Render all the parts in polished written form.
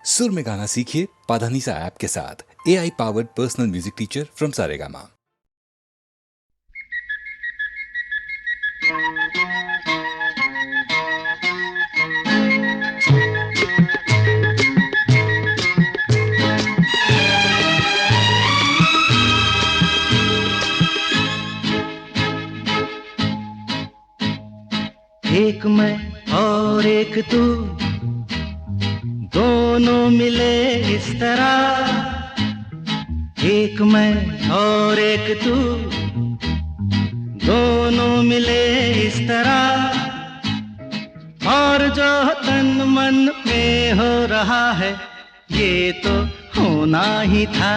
सुर में गाना सीखिए पाधानीसा ऐप के साथ। AI powered personal music teacher from Saregama. एक मैं और एक तू, दोनों मिले इस तरह। एक मैं और एक तू, दोनों मिले इस तरह। और जो तन मन में हो रहा है, ये तो होना ही था।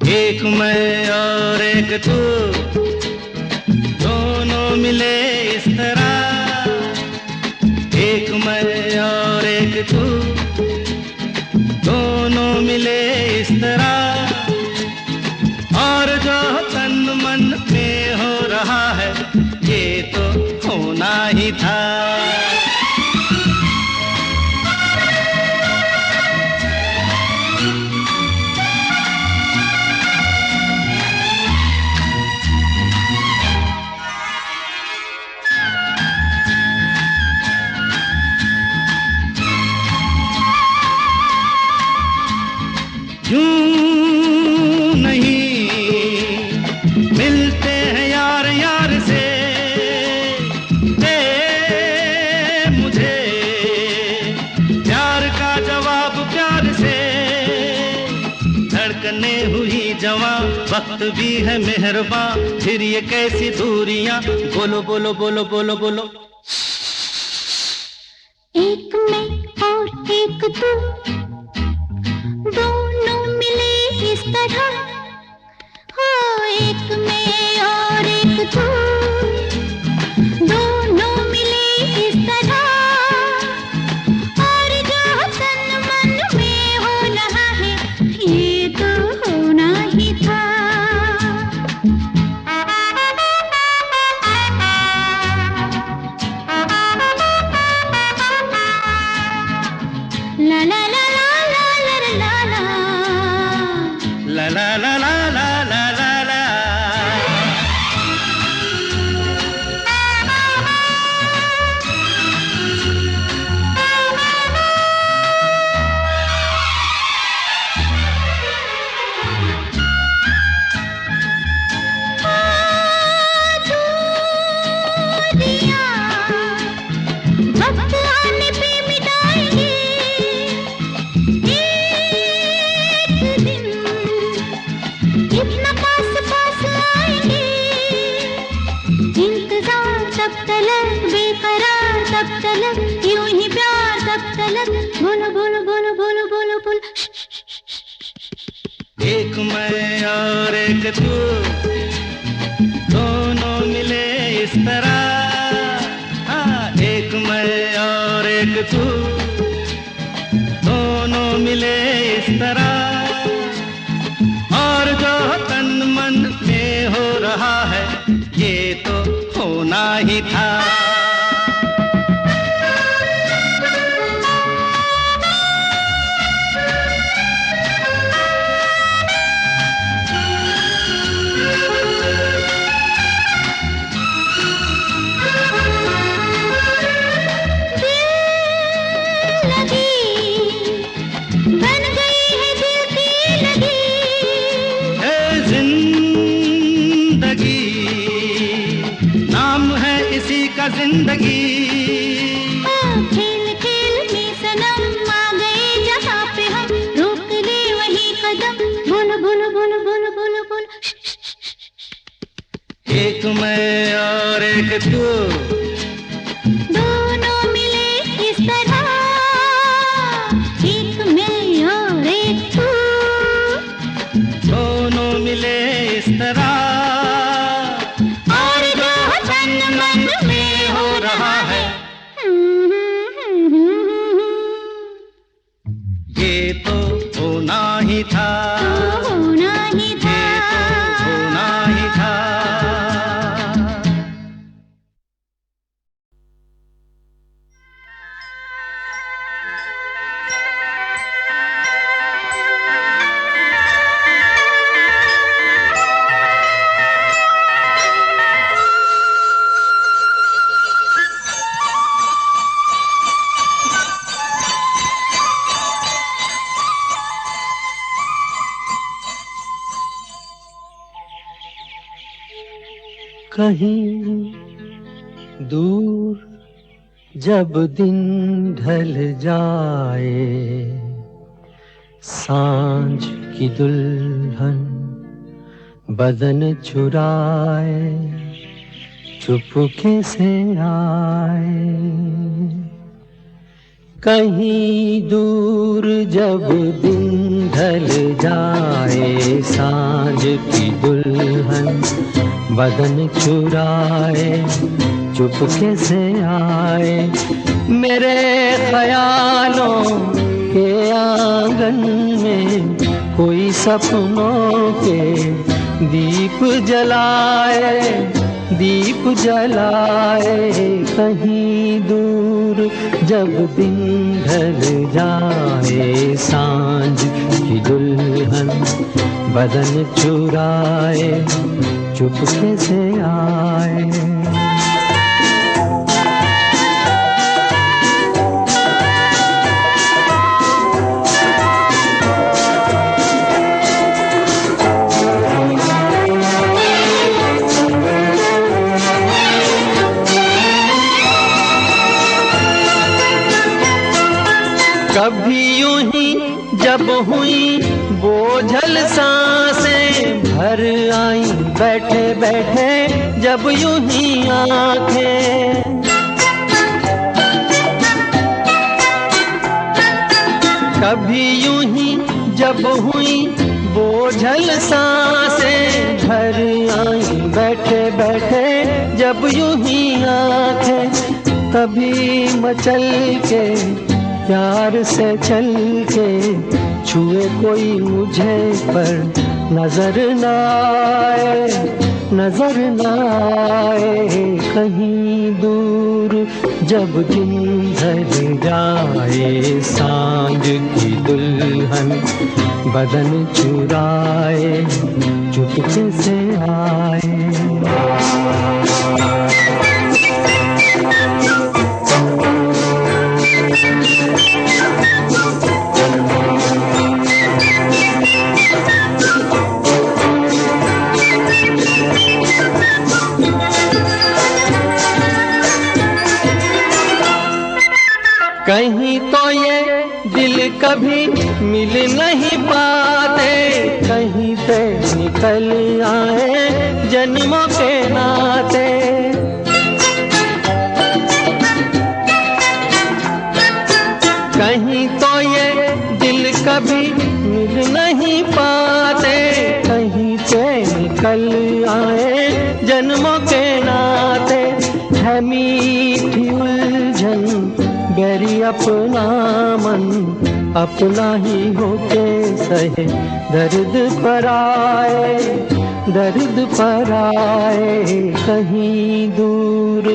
एक मैं और एक तू, दोनों मिले इस तरह। एक मैं और एक तू, दोनों मिले इस तरह। और जो तन मन में हो रहा है, ये तो होना ही था। यूं नहीं मिलते हैं यार यार से, दे मुझे प्यार का जवाब प्यार से। धड़कने हुई जवां, वक्त भी है मेहरबान, फिर ये कैसी दूरियां। बोलो बोलो बोलो बोलो बोलो। एक मैं और एक तू, दोनों मिले इस तरह। हो एक मैं और एक तू, दोनों मिले इस तरह। और जो तन मन में हो रहा है, ये तो होना ही था। ला ला ला ला ला ला ला ला ला ला ला ला ला ला ला। वक्त आने पे मिटाएंगे एक दिन, इतना पास पास आएंगे। इंतजार तब तलक, बेकरार तब तलक, यूं ही प्यार तब तलक। बोलो बोलो बोलो बोलो बोलो बोलो। एक मैं और एक तू, दोनों मिले इस तरह। हाँ, एक मैं और एक तू, दोनों मिले इस तरह। और जो तन मन में हो रहा है, ये तो होना ही था। बन गई है दिल की लगी। है जिंदगी, नाम है इसी का जिंदगी। खेल खेल में सनम आ गए जहाँ पे हम, रोक ले वही कदम। बोलो बोलो बोलो बोलो बोलो बोलो। एक मैं और एक तू, दोनों मिले इस तरह। एक मैं और एक तू, दोनों मिले इस तरह। और जो तन मन में हो रहा है, ये तो होना ही था। होना ही था। ये तो होना ही था। कहीं दूर जब दिन ढल जाए, सांझ की दुल्हन बदन चुराए चुपके से आए। कहीं दूर जब दिन ढल जाए, सांझ की दुल्हन बदन चुराए चुपके से आए। मेरे ख्यालों के आंगन में कोई सपनों के दीप जलाए, दीप जलाए। कहीं दूर जब दिन ढल जाए, सांझ की दुल्हन बदन चुराए चुपके से आए। कभी यूं ही जब हुई बोझल सांसें भर आई, बैठे बैठे जब यूं ही आंखें। कभी यूं ही जब हुई बोझल सांसें भर आई, बैठे बैठे जब यूं ही आंखें। तभी मचल के प्यार से चल के छुए कोई मुझे पर नजर न आए, नजर न आए। कहीं दूर जब दिन ढल जाए, सांझ की दुल्हन बदन चुराए चुपके से आए। कहीं तो ये दिल कभी मिल नहीं पाते, कहीं से निकल आए जन्मों के नाते। कहीं तो ये दिल कभी मिल नहीं पाते, कहीं से निकल आए जन्मों के नाते। है मीठी उलझन गैरी अपना मन, अपना ही होके सहे दर्द पर आए, दर्द पर आए। कहीं दूर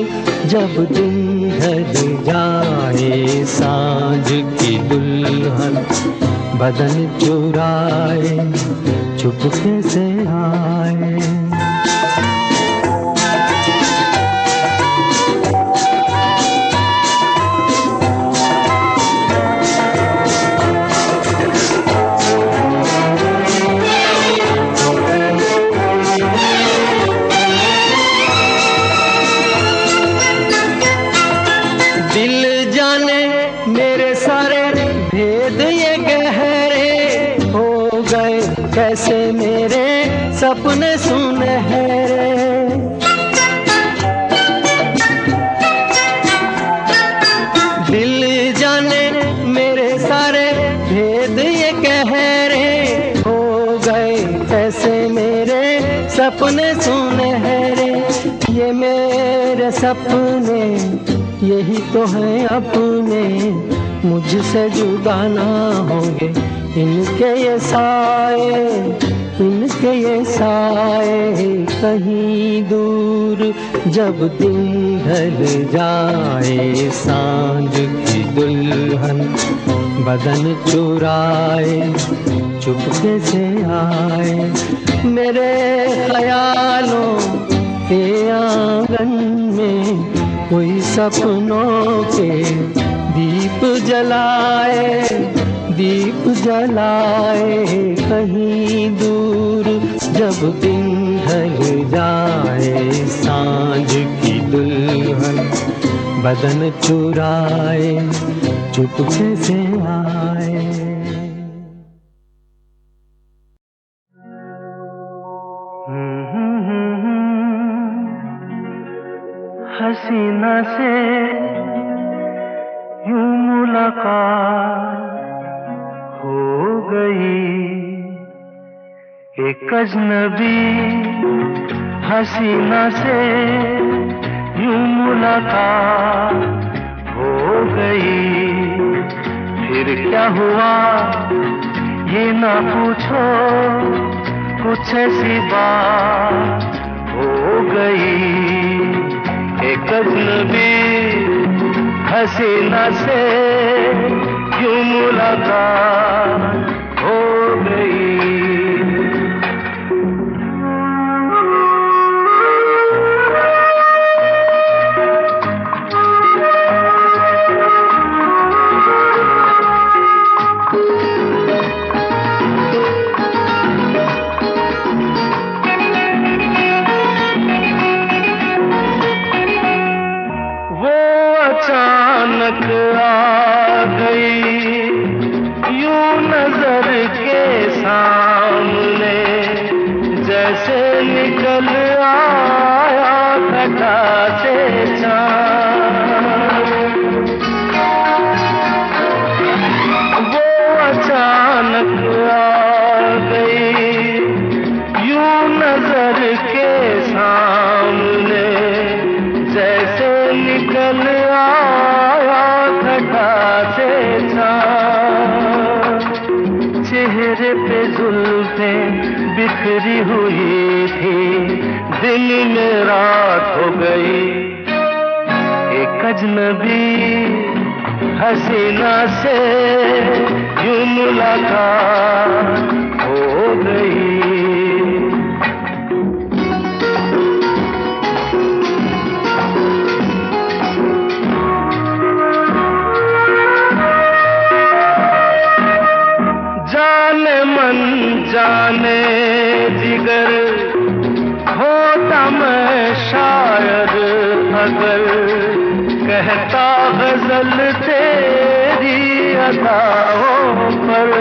जब दिन ढल जाए, सांझ की दुल्हन बदन चुराए चुपके से आए। दिल जाने मेरे सारे भेद ये गहरे हो गए, कैसे मेरे सपने सुनहरे। दिल जाने मेरे सारे भेद ये गहरे हो गए, कैसे मेरे सपने सुनहरे। ये मेरे सपने यही तो है अपने, मुझसे जुदा ना होंगे इनके ये साए, इनके ये साए। कहीं दूर जब दिन ढल जाए, सांझ की दुल्हन बदन चुराए चुपके से आए। मेरे ख्यालों के आंगन में कोई सपनों के दीप जलाए, दीप जलाए। कहीं दूर जब दिन ढल जाए सांझ की दुल्हन बदन चुराए चुपके से आए। हसीना से यूं मुलाकात हो गई, एक अजनबी हसीना से यूं मुलाकात हो गई। फिर क्या हुआ ये ना पूछो, कुछ ऐसी बात हो गई। एक अजनबी हसीना से यूं मुलाकात हो गई। अचानक आ गई यूं नजर के सामने, जैसे निकल आया घटा से चाँद। वो अचानक आ गई यूं नजर के सामने, जैसे निकल आया घटा से चाँद। चेहरे पे जुल्फें बिखरी हुई थी, दिन में रात हो गई। एक अजनबी हसीना से यूं मुलाकात हो गई। जाने जिगर होता मैं शायर अगर, कहता गजल तेरी अदाओं पर।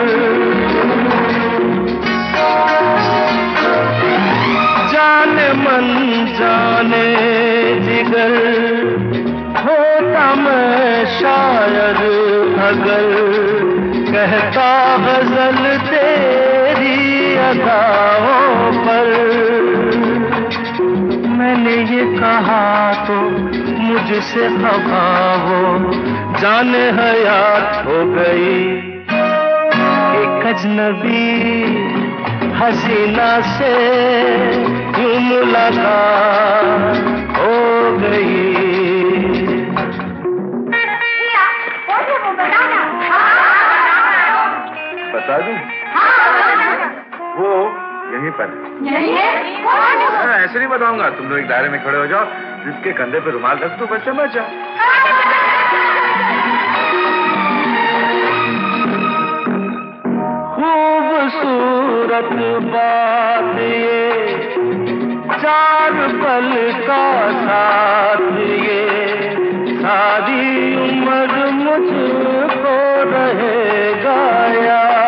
जाने मन जाने जिगर होता मैं शायर अगर, कहता गजल तेरी अदाओं पर। मैंने ये कहा तो मुझसे खफा हो, जाने हयात हो गई। एक अजनबी हसीना से यूं मुलाकात हो गई। बता दूं? वो यहीं पर ऐसे नहीं बताऊंगा। तुम लोग एक दायरे में खड़े हो जाओ, जिसके कंधे पे रुमाल रख दो, बच्चा बच जा। खूबसूरत बात ये, चार पल का साथ ये, सारी उम्र मुझको रहेगा याद।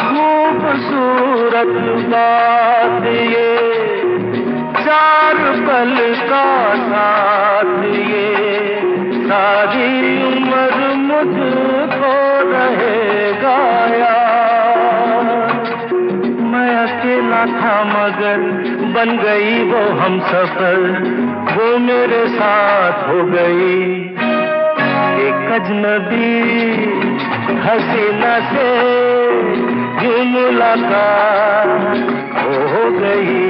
खूबसूरत बात ये, चार पल का साथ ये, सारी उम्र मुझको रहेगा याद। मैं अकेला था मगर बन गई वो हमसफर, वो मेरे साथ हो गई। एक अजनबी हसीना से यूं मुलाकात हो गई।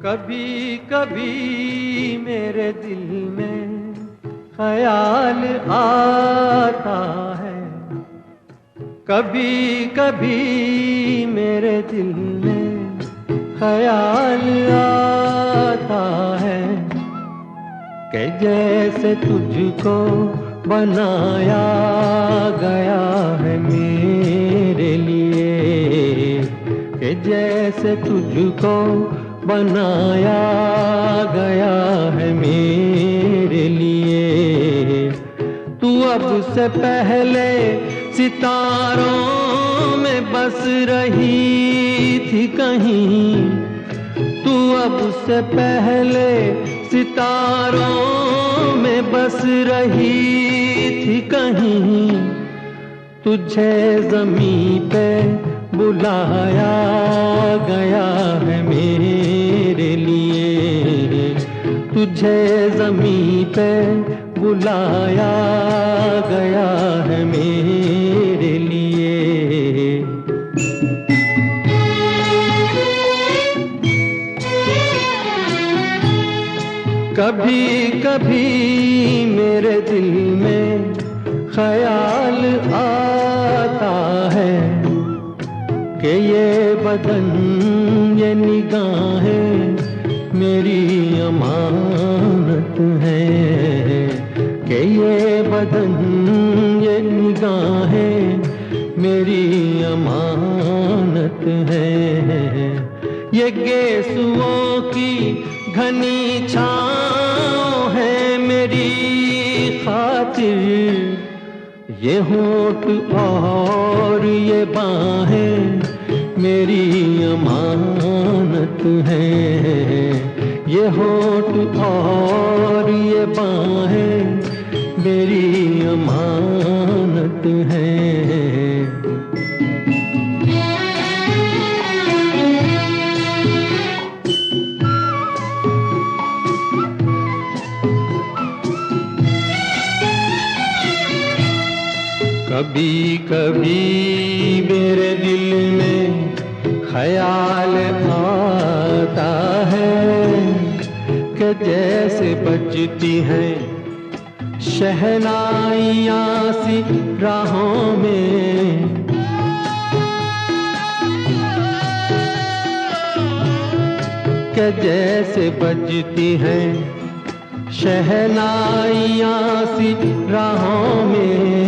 कभी कभी मेरे दिल में ख्याल आता है। कभी कभी मेरे दिल में ख्याल आता है कि जैसे तुझको बनाया गया है मेरे लिए, कि जैसे तुझको बनाया गया है मेरे लिए। तू अब से पहले सितारों में बस रही थी कहीं, तू अब से पहले सितारों में बस रही थी कहीं। तुझे ज़मीं पे बुलाया गया है मेरे लिए, तुझे ज़मीं पे बुलाया गया है मेरे लिए। कभी कभी मेरे दिल में ख्याल आता है कि ये बदन ये निगाहें मेरी अमानत है, कि ये बदन ये निगाहें मेरी अमानत है। ये गेसुओं की घनी छाँव है मेरी खातिर, ये होठ और ये बाहें मेरी अमानत है। ये होठ और ये बाहें मेरी अमानत है। कभी कभी मेरे दिल में ख्याल आता है कि जैसे बजती हैं शहनाइयाँ सी राहों में, कि जैसे बजती हैं शहनाइयाँ सी राहों में।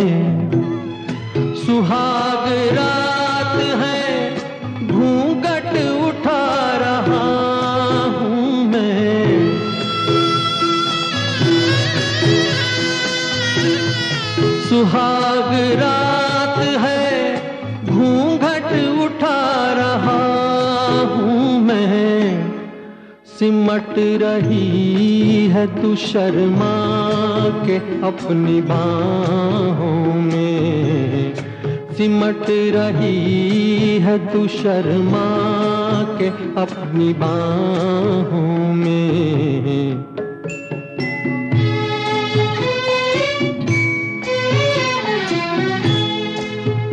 सुहाग रात है घूंघट उठा रहा हूँ मैं, सुहाग रात है घूंघट उठा रहा हूँ मैं। सिमट रही है तू शर्मा के अपनी बाहों में, सिमट रही है तू शर्मा के अपनी बाहों में।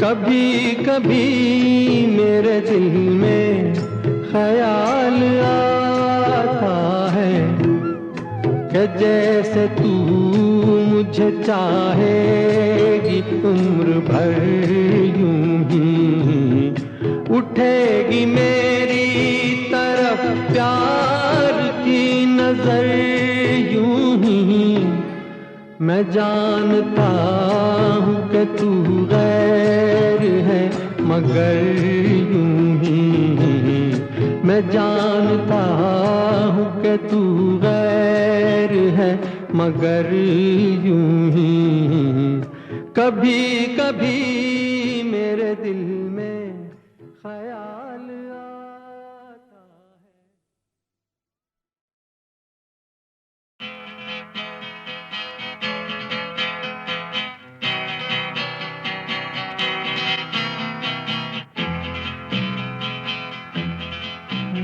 कभी कभी मेरे दिल में ख्याल आता है कि जैसे तू मुझे चाहेगी उम्र भर यूं ही, उठेगी मेरी तरफ प्यार की नजर यूं ही। मैं जानता हूँ कि तू गैर है मगर यूं ही, मैं जानता हूँ कि तू गैर है मगर यूं ही। कभी कभी मेरे दिल में ख्याल आता है।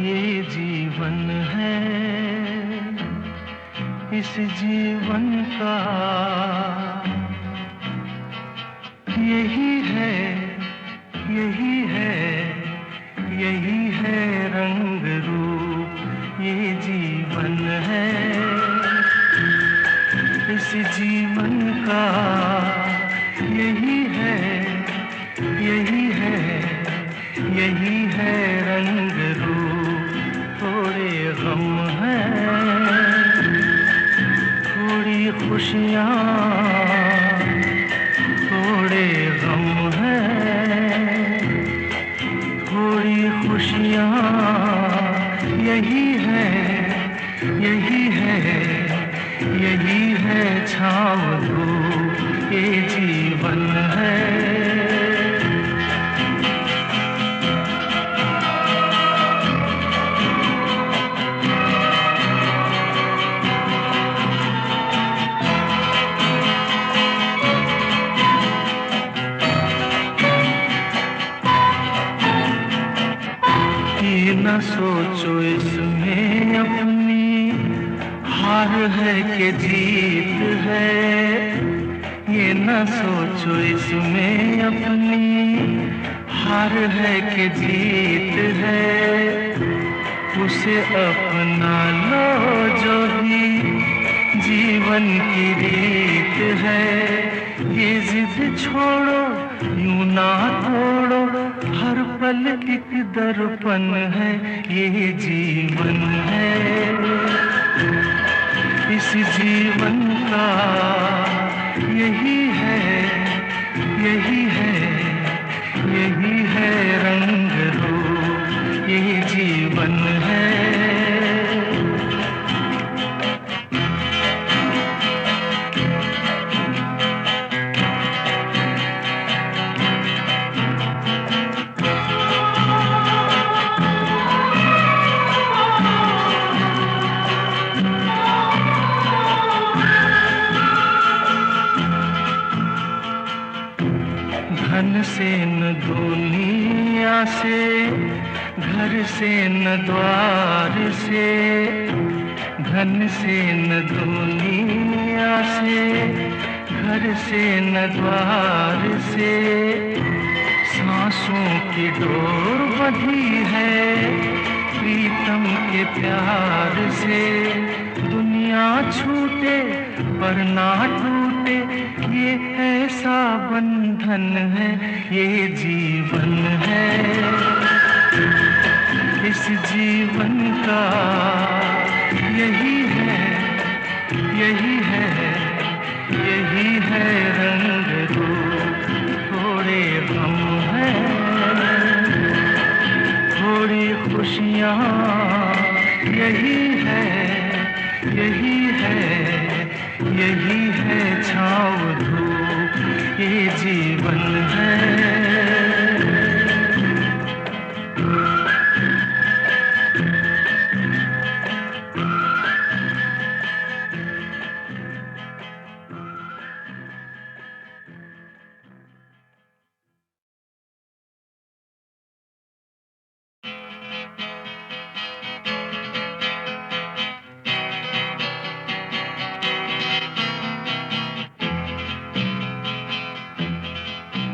ये जीवन है, इस जीवन का यही है, यही है, यही है रंग रूप। ये जीवन है, इस इस जीवन का यही है, यही है, यही है रंग रूप। थोड़े गम हैं, थोड़ी खुशियाँ, थोड़े गम हैं, थोड़ी खुशियाँ, यही है, यही है, यही है छाँव धूप, ये जीवन है। ये न सोचो इसमें अपनी हार है कि जीत है, ये न सोचो इसमें अपनी हार है कि जीत है। उसे अपना लो जो भी जीवन की रीत है। ये जिद छोड़ो, यूं ना तोड़ो, हर पल एक दर्पण है, ये जीवन है। इस जीवन का यही है, यही है, यही है रंग रूप, ये जीवन है। धन से न दुनिया से, घर से न द्वार से, धन से न दुनिया से, घर से न द्वार से। सांसों की डोर बंधी है प्रीतम के प्यार से। दुनिया छूटे पर ना टूटे, ये ऐसा बंधन है, ये जीवन है। इस जीवन का यही है, यही है, यही है रंग रूप। थोड़े गम हैं, थोड़ी खुशियाँ, यही है, यही है, यही है छाँव धूप, ये जीवन है।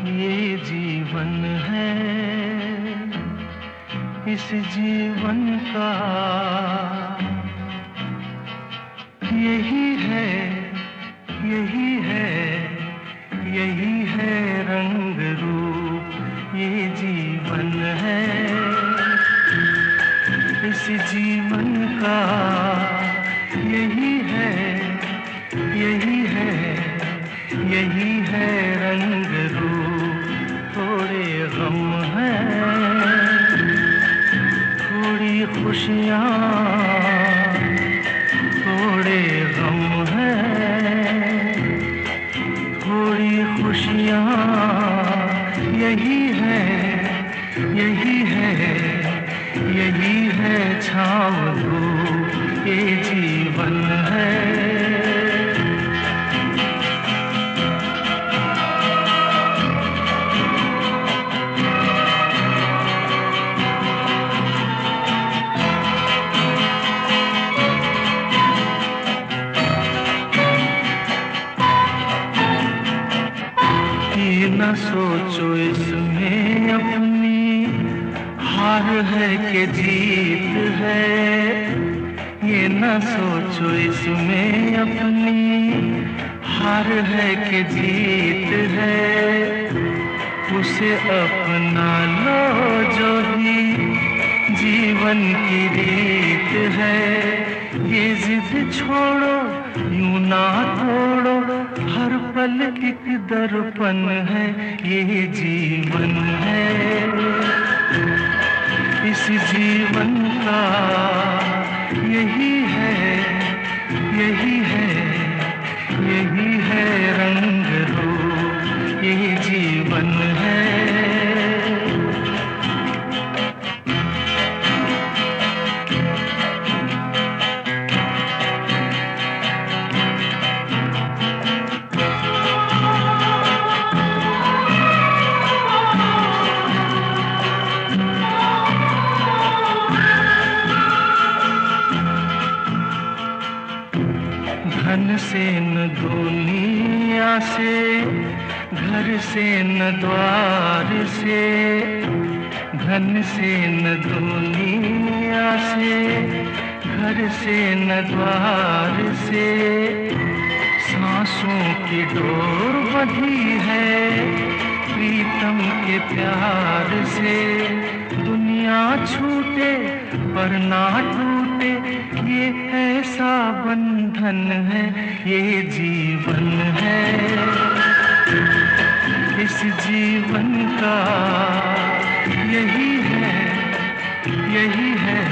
ये जीवन है, इस जीवन का यही है, यही है, यही है रंग रूप, ये जीवन है। इस जीवन का यही है, यही है, यही है रंग रूप। थोड़े गम हैं, थोड़ी खुशियाँ, थोड़े गम हैं, थोड़ी खुशियाँ, यही है, यही है, यही है छाँव धूप, ये जीवन है। न सोचो इसमें अपनी हार है कि जीत है, ये न सोचो इसमें अपनी हार है कि जीत है, उसे अपना लो जो भी जीवन की रीत है। ये जिद छोड़ो यूं ना तोड़ो, हर पल एक दर्पण है, ये जीवन है। इस जीवन का यही है, यही है, यही है रंग रूप, ये जीवन है। धन से न दुनिया से, घर से न द्वार से, धन से न दुनिया से, घर से न द्वार से, सांसों की डोर बंधी है प्रीतम के प्यार से। दुनिया छूटे पर ना टूटे, ये ऐसा बंधन है, ये जीवन है। इस जीवन का यही है, यही है,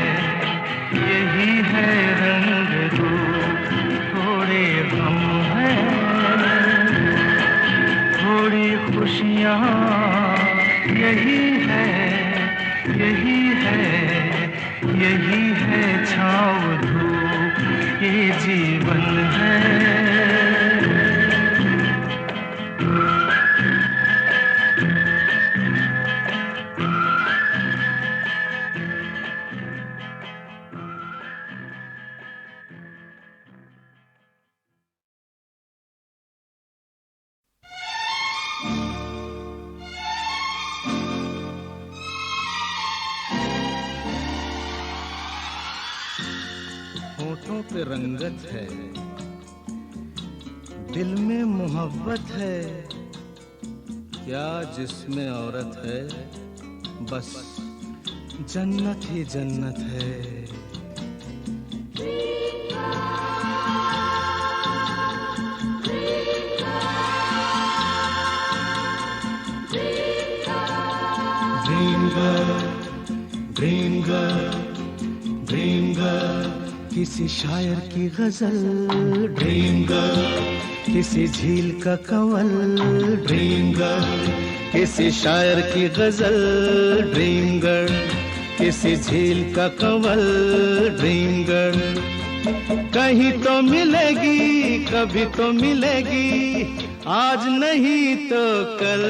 यही है रंग रूप। थोड़े गम है, थोड़ी खुशियाँ, यही है, यही है, यही है छाँव धूप, ये जीवन है। होठों पे रंगत है, दिल में मोहब्बत है, क्या जिसमें औरत है, बस जन्नत ही जन्नत है। Dream girl, dream girl, dream girl, किसी शायर की गजल, ड्रीम गर्ल, किसी झील का कंवल, ड्रीम गर्ल, किसी शायर की गजल, ड्रीम गर्ल, किसी झील का कंवल, ड्रीम गर्ल। कहीं तो मिलेगी, कभी तो मिलेगी, आज नहीं तो कल।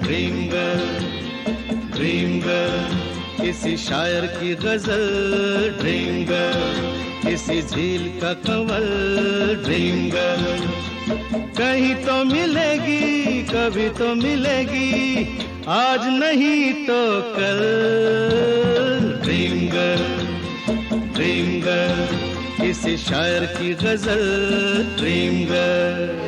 ड्रीम गर्ल, ड्रीम गर्ल, किसी शायर की गजल, ड्रीम गर्ल, किसी झील का कंवल, ड्रीम गर्ल। कहीं तो मिलेगी, कभी तो मिलेगी, आज नहीं तो कल। ड्रीम गर्ल, ड्रीम गर्ल, किसी शायर की गजल, ड्रीम गर्ल।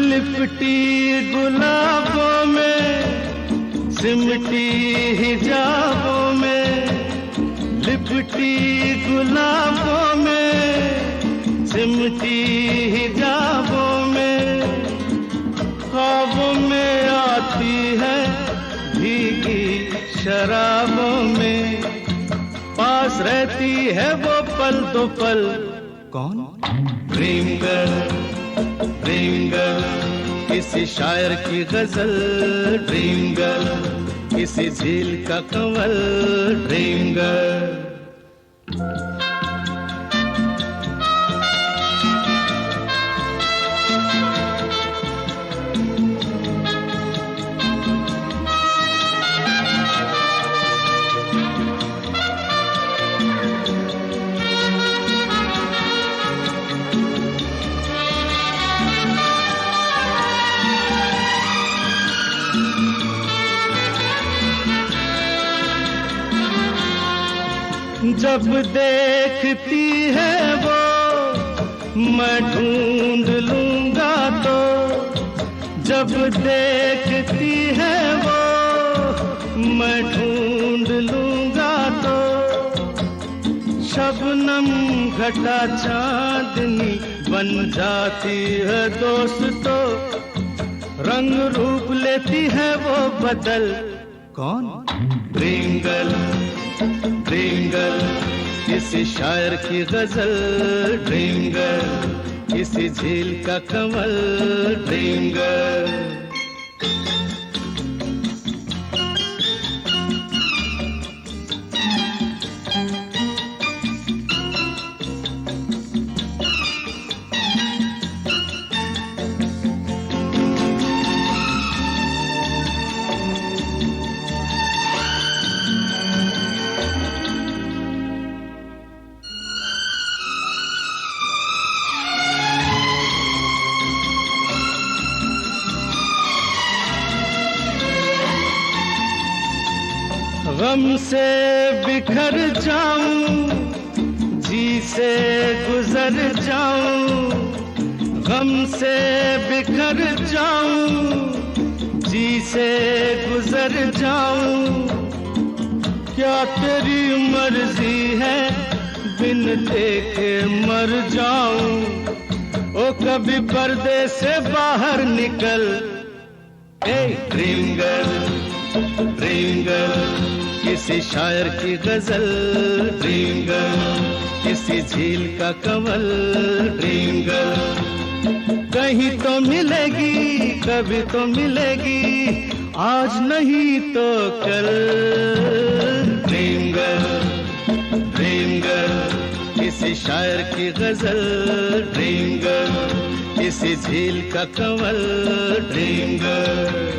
लिपटी गुलाबों में, सिमटी हिजाबों में, लिपटी गुलाबों में, सिमटी हिजाबों में, ख्वाबों में आती है भीगी शराबों में, पास रहती है वो पल दो पल। कौन? ड्रीम गर्ल, ड्रीम गर्ल, किसी शायर की गजल ड्रीम गर्ल, किसी झील का कंवल ड्रीम गर्ल। जब देखती है वो मैं ढूंढ लूंगा तो, जब देखती है वो मैं ढूंढ लूंगा तो, शबनम घटा चांदनी बन जाती है दोस्तों, रंग रूप लेती है वो बदल। कौन? ड्रीम गर्ल, ड्रीम गर्ल, किसी शायर की गजल ड्रीम गर्ल, किसी झील का कंवल ड्रीम गर्ल। गम से बिखर जाऊं, जी से गुजर जाऊं, गम से बिखर जाऊं, जी से गुजर जाऊं, क्या तेरी मर्जी है बिन देखे मर जाऊं। ओ कभी पर्दे से बाहर निकल, a dream girl, dream girl, किसी शायर की गजल ड्रीम गर्ल, किसी झील का कंवल ड्रीम गर्ल। कहीं तो मिलेगी, कभी तो मिलेगी, आज नहीं तो कल। ड्रीम गर्ल, ड्रीम गर्ल, किसी शायर की गजल ड्रीम गर्ल, किसी झील का कंवल ड्रीम गर्ल।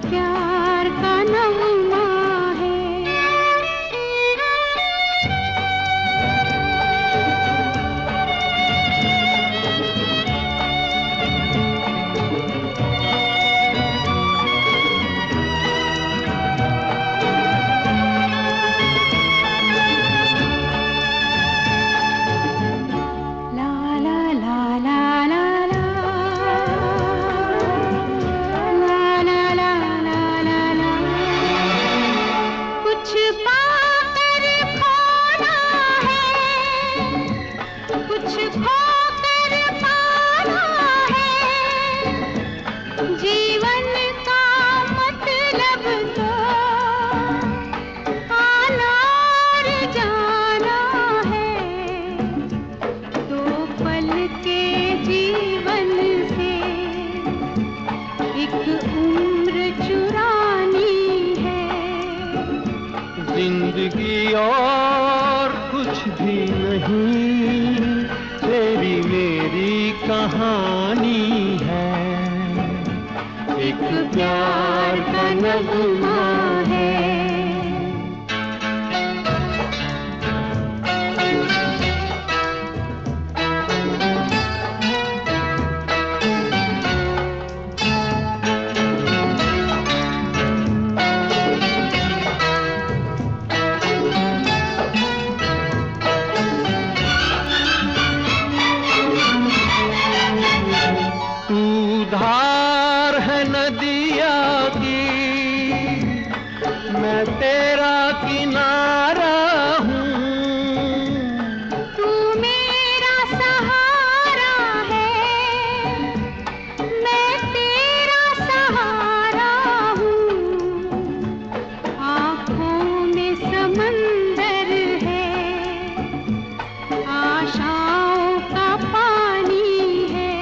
प्यार का नगमा है। और कुछ भी नहीं, तेरी मेरी कहानी है, एक प्यार का नगमा है। धार है नदिया की, मैं तेरा किनारा हूँ, तू मेरा सहारा है, मैं तेरा सहारा हूँ। आँखों में समंदर है, आशाओं का पानी है,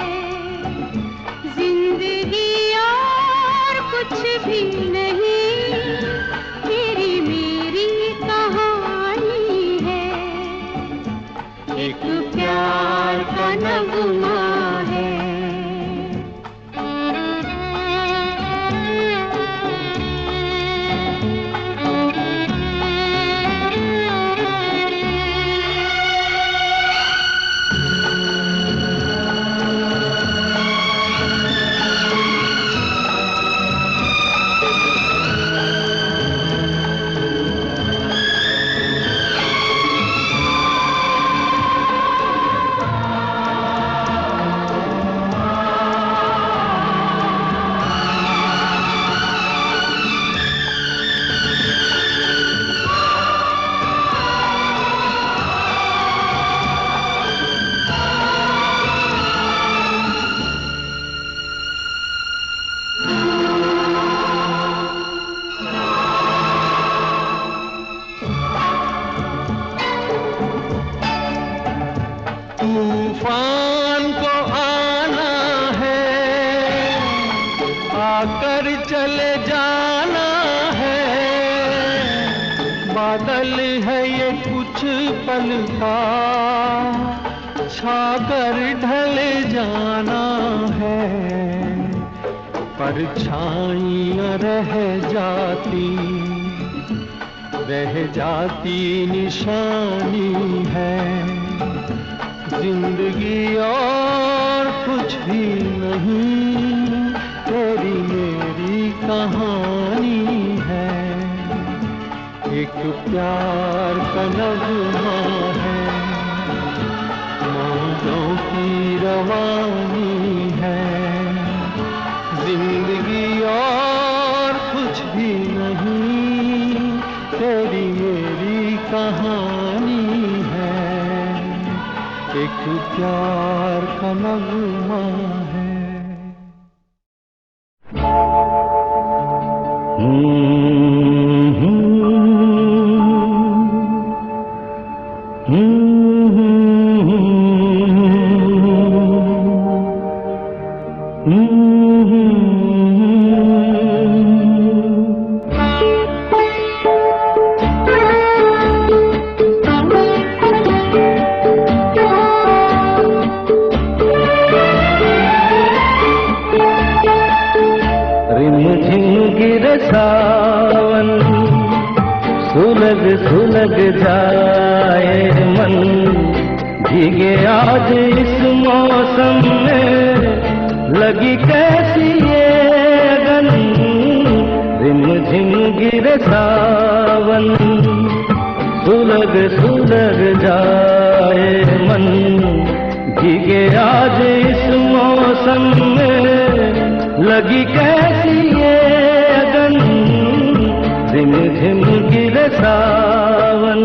जिंदगी और कुछ भी नहीं, तेरी मेरी कहानी है, एक प्यार का नगमा है। तूफान को आना है, आकर चले जाना है, बादल है ये कुछ पल का, छाकर ढले जाना है, परछाइयाँ रह जाती निशानी है, जिंदगी और कुछ भी नहीं, तेरी मेरी कहानी है, एक प्यार का नगमा है, मौजों की रवानी है, जिंदगी और कुछ भी नहीं, तेरी मेरी कहानी है, एक प्यार का नगमा है। सावन सुलग सुलग जाए मन, भीगे आज इस मौसम में लगी कैसी ये अगन, रिम झिम गिरे सावन सुलग सुलग जाए मन, भीगे आज इस मौसम में लगी कैसी ये अगन, रिम झिम गिरे सावन।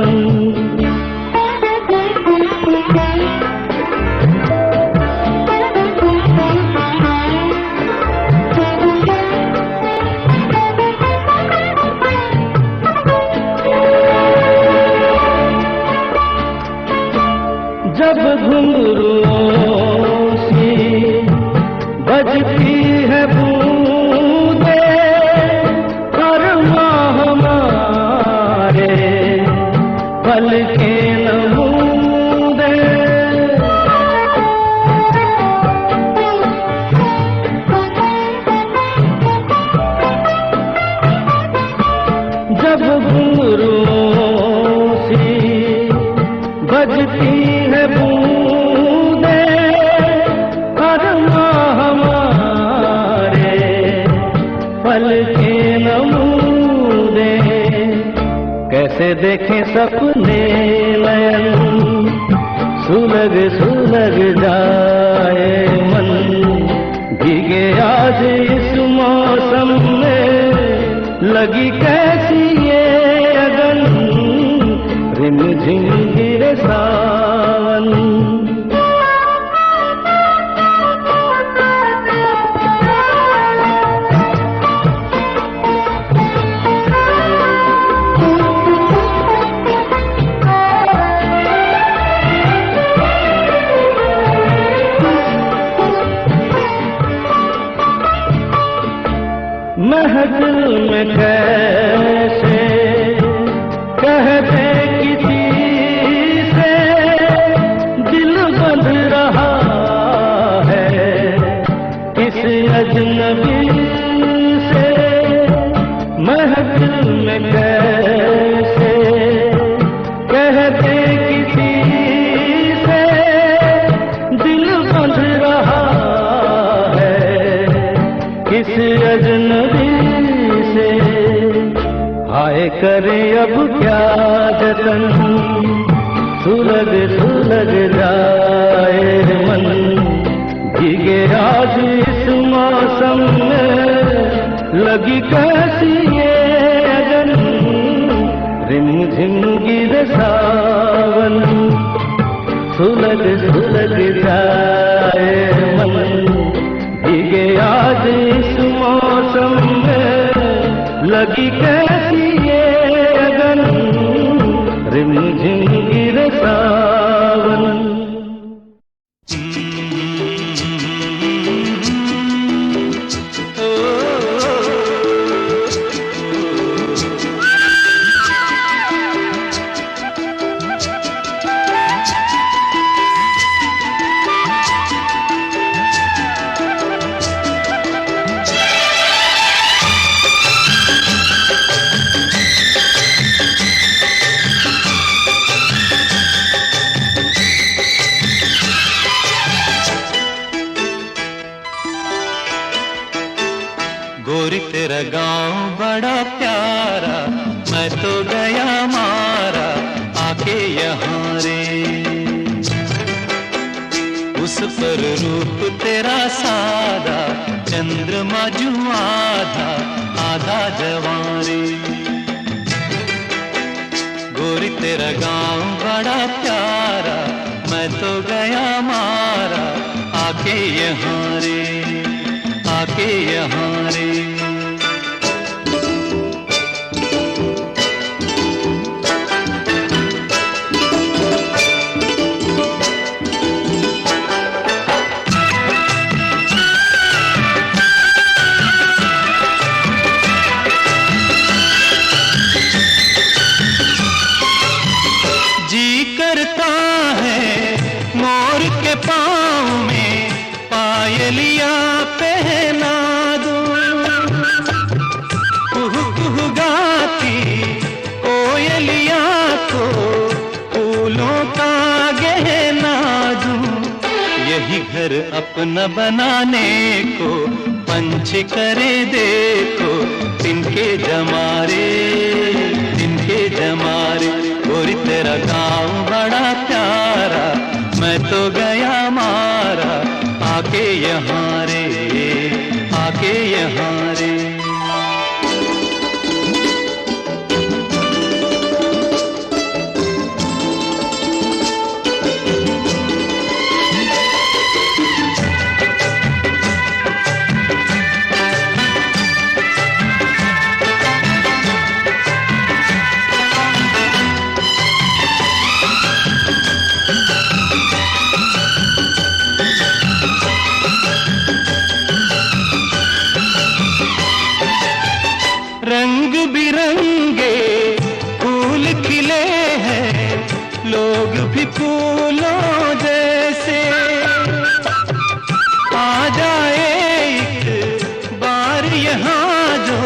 जब घुंघरुओं सी बजती है बूंदें, हर माह हमारे पल के नमूने जब घुंघरूओं सी बजती है बूंदे अरमा हमारे पल के नमूने कैसे देखें सपने नयन सुलग सुलग जाए मन भीगे आज इस मौसम में लगी कैसी ये अगन रिमझिम गिरे सावन महफिल में कैसे कह दे किसी से दिल बंध रहा है किस अजनबी से महफिल में कैसे कह दे किसी से दिल बंध रहा है किस अजनबी से हाय करे अब क्या जतन सुलग सुलग जाए मन भीगे आज इस मौसम में लगी कैसी ये अगन रिमझिम गिरे सावन सुलग सुलग जाए मन भीगे आज इस मौसम में लगी कैसी ये अगन रिमझिम गिरे सावन गोरी तेरा गांव बड़ा प्यारा मैं तो गया मारा आके यहाँ रे उस पर रूप तेरा सादा चंद्रमा जू आधा आधा जवां रे गोरी तेरा गांव बड़ा प्यारा मैं तो गया मारा आके यहाँ रे आके यहाँ रे जी करता है मोर के पाँव में पायलिया पहना दूं कुहू कुहू गाती कोयलिया को फूलों का गहना दूं यही घर अपना बनाने को पंछी करे देखो तिनके जमारे गोरी तेरा गाँव बड़ा प्यारा मैं तो गया मारा आके यहाँ रे आके यहाँ रे रंग बिरंगे फूल खिले हैं लोग भी फूलों जैसे। आ जाए एक बार यहाँ जो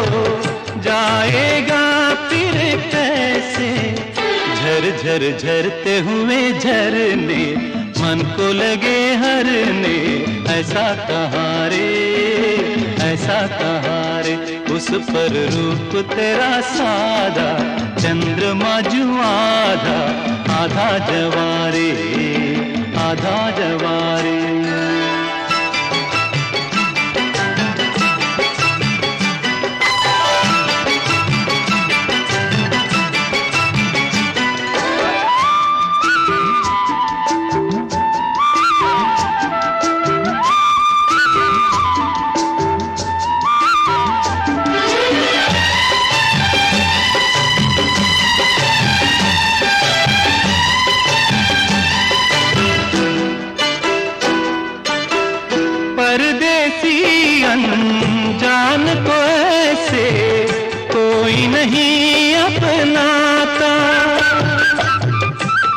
जाएगा फिर कैसे। झर झर झरते हुए झरने मन को लगे हरने, ऐसा कहाँ रे, ऐसा कहाँ रे। उस पर रूप तेरा सादा, चंद्रमा जो आधा, आधा जवारे, आधा जवारे। अनजान को ऐसे कोई नहीं अपनाता।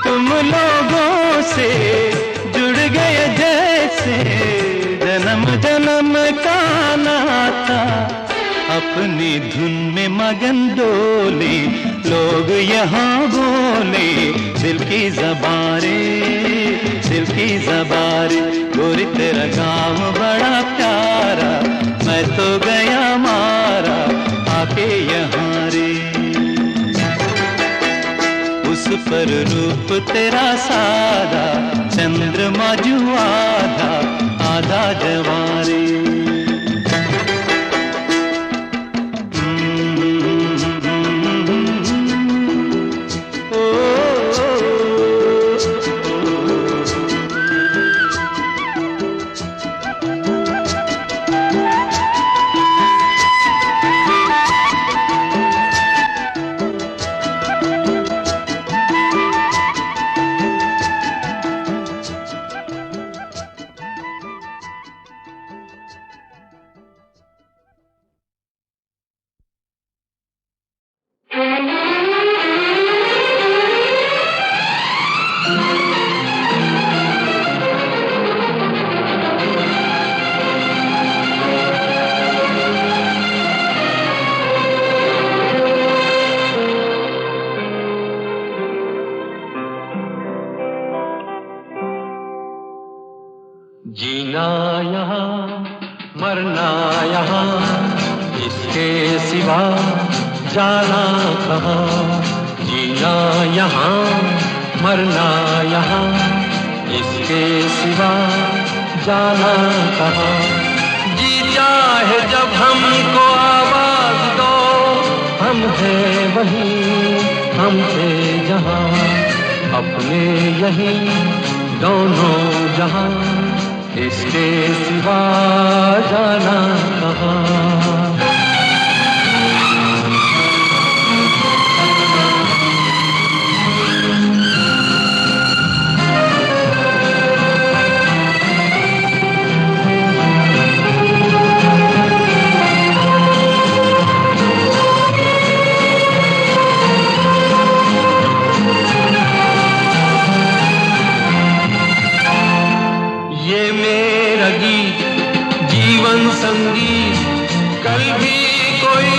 तुम लोगों से जुड़ गए जैसे जन्म जन्म का नाता। अपनी धुन में मगन डोले लोग यहाँ बोले, दिल की ज़बारे, दिल की ज़बारे। गोरी तेरा काम बड़ा प्यारा, मैं तो गया मारा आके यहाँ रे। उस पर रूप तेरा सादा, चंद्रमा जो आधा, आधा जवारे। जीना यहाँ मरना यहाँ, इसके सिवा जाना कहाँ। जीना यहाँ मरना यहाँ, इसके सिवा जाना कहाँ। जी चाहे जब हमको आवाज दो, हम हैं वहीं, हम थे जहाँ, अपने यहीं दोनों जहाँ, इसके सिवा जाना कहाँ। जीवन संगीत कल भी कोई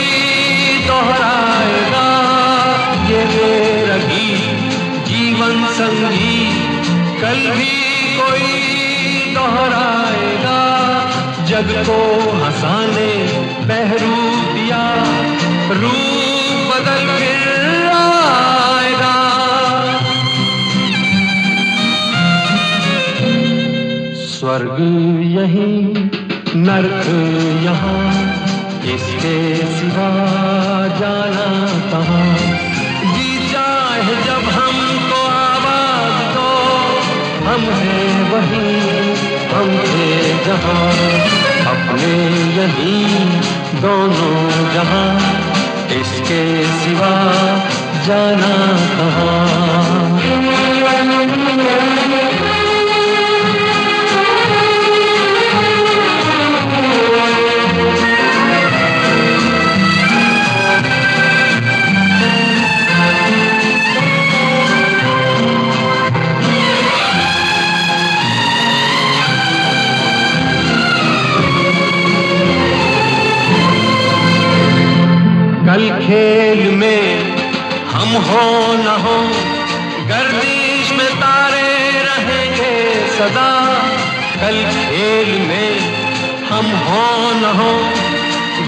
दोहराएगा। ये मेरा गीत जीवन संगीत कल भी कोई दोहराएगा। जग को हंसाने बहरूप दिया, रूप बदल फिर आएगा। स्वर्ग यहीं नर्क यहाँ, इसके सिवा जाना कहाँ। जी चाहे जब हमको आवाज दो, हम हैं वहीं, हम थे जहाँ, अपने यहीं दोनों जहाँ, इसके सिवा जाना कहाँ। सदा, कल खेल में हम हो न हो,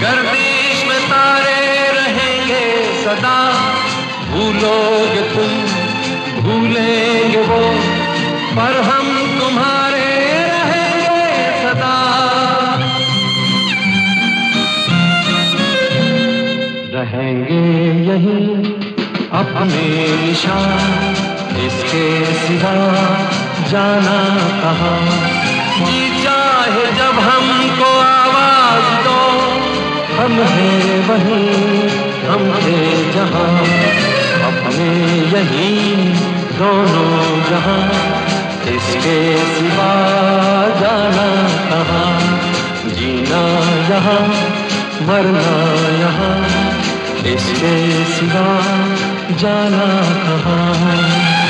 गर्दिश में तारे रहेंगे सदा। भूलोगे तुम, भूलेंगे वो, पर हम तुम्हारे रहेंगे सदा। रहेंगे यहीं अपने निशान, इसके सिवा जाना कहाँ। जी चाहे जब हमको आवाज दो, हम हैं वहीं, हम थे जहाँ, अपने यहीं दोनों जहाँ, इसके सिवा जाना कहाँ। जीना यहाँ, मरना यहाँ, इसके सिवा जाना कहाँ।